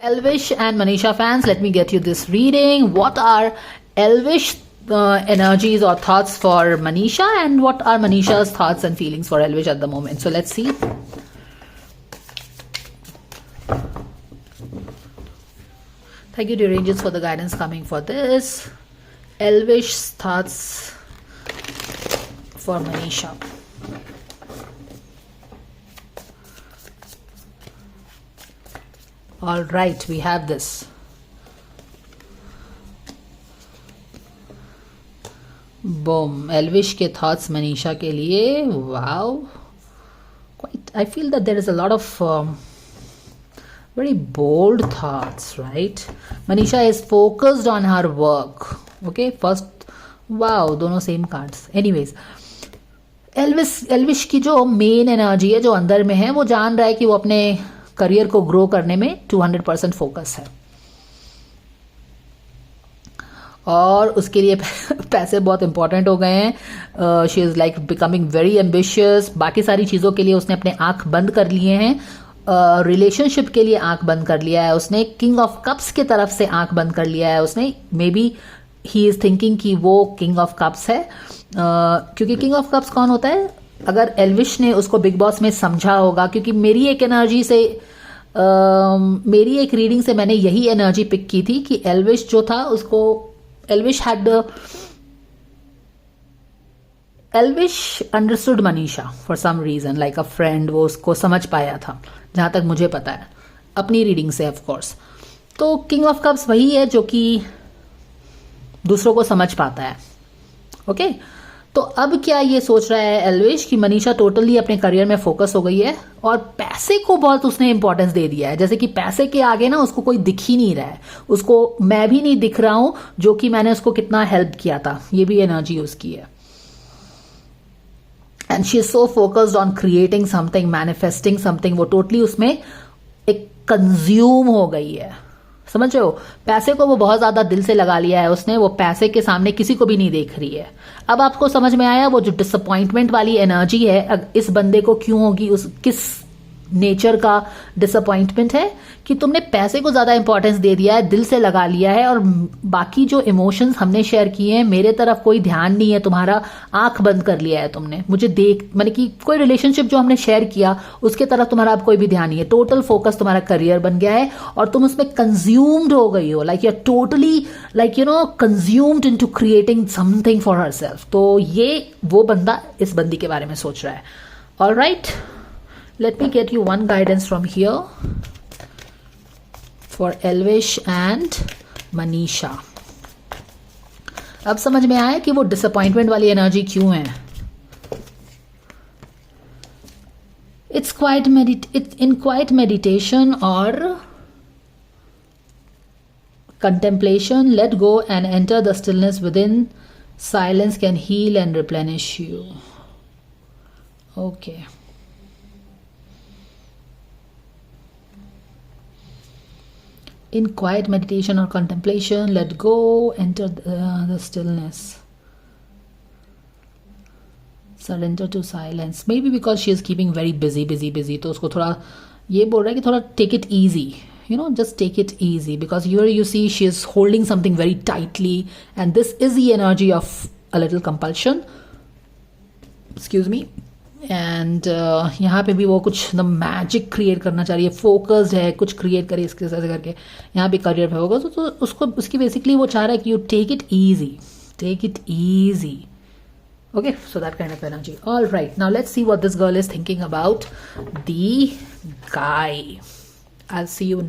Elvish and Manisha fans, let me get you this reading. What are Elvish energies or thoughts for Manisha, and what are Manisha's thoughts and feelings for Elvish at the moment? So let's see. Thank you, dear angels, for the guidance coming for this. Elvish's thoughts for Manisha. All right, we have this. Boom. Elvish के thoughts Manisha के लिए. Wow. Quite. I feel that there is a lot of very bold thoughts, right? Manisha is focused on her work. Okay. First. Wow. दोनों same cards. Anyways. Elvish की जो main energy है, जो अंदर में है, वो जान रहा है कि वो अपने करियर को ग्रो करने में 200% फोकस है और उसके लिए पैसे बहुत इंपॉर्टेंट हो गए हैं. She is like becoming very ambitious. बाकी सारी चीज़ों के लिए उसने अपने आंख बंद कर लिए हैं. रिलेशनशिप के लिए आंख बंद कर लिया है उसने. किंग ऑफ कप्स की तरफ से आंख बंद कर लिया है उसने. May be he is thinking कि वो किंग ऑफ कप्स है, क्योंकि किंग ऑफ कप्स कौन होता है? अगर एल्विश ने उसको बिग बॉस में समझा होगा, क्योंकि मेरी एक एनर्जी से मेरी एक रीडिंग से मैंने यही एनर्जी पिक की थी कि एल्विश जो था उसको Elvish understood Manisha for some reason, like a friend. वो उसको समझ पाया था, जहां तक मुझे पता है अपनी रीडिंग से, ऑफ कोर्स. तो किंग ऑफ कप्स वही है जो कि दूसरों को समझ पाता है. ओके. तो अब क्या ये सोच रहा है एल्विश कि मनीषा टोटली अपने करियर में फोकस हो गई है और पैसे को बहुत उसने इंपॉर्टेंस दे दिया है. जैसे कि पैसे के आगे ना उसको कोई दिख ही नहीं रहा है. उसको मैं भी नहीं दिख रहा हूं, जो कि मैंने उसको कितना हेल्प किया था. ये भी एनर्जी उसकी है. And she is so focused on creating something, manifesting something. वो टोटली उसमें एक कंज्यूम हो गई है. समझ रहे हो? पैसे को वो बहुत ज्यादा दिल से लगा लिया है उसने. वो पैसे के सामने किसी को भी नहीं देख रही है. अब आपको समझ में आया वो जो डिसअपॉइंटमेंट वाली एनर्जी है इस बंदे को क्यों होगी, उस किस नेचर का डिसअपॉइंटमेंट है कि तुमने पैसे को ज्यादा इंपॉर्टेंस दे दिया है, दिल से लगा लिया है, और बाकी जो इमोशंस हमने शेयर किए हैं, मेरे तरफ कोई ध्यान नहीं है तुम्हारा. आंख बंद कर लिया है तुमने मुझे देख, माने कि कोई रिलेशनशिप जो हमने शेयर किया उसके तरफ तुम्हारा अब कोई भी ध्यान नहीं है. टोटल फोकस तुम्हारा करियर बन गया है और तुम उसमें कंज्यूम्ड हो गई हो. Like you are totally like consumed into creating something for herself. तो ये वो बंदा इस बंदी के बारे में सोच रहा है. All right, let me get you one guidance from here for Elvish and Manisha. अब समझ में आया कि वो डिसअपॉइंटमेंट वाली एनर्जी क्यों है. It's in quiet meditation or contemplation. Let go and enter the stillness within. Silence can heal and replenish you. Okay. In quiet meditation or contemplation, let go, enter the stillness. Surrender to silence. Maybe because she is keeping very busy. तो उसको थोड़ा ये बोल रहा है कि थोड़ा take it easy. Just take it easy. Because here you see she is holding something very tightly. And this is the energy of a little compulsion. Excuse me. And यहाँ पे भी वो कुछ मैजिक क्रिएट करना चाह रही है. Focused है, कुछ क्रिएट करे इसके साथ करके. यहाँ भी करियर पे होगा तो उसको उसकी बेसिकली वो चाह रहा है कि you take it easy. Okay, so that kind of energy. All right, now let's see what this girl is thinking about the guy. I see you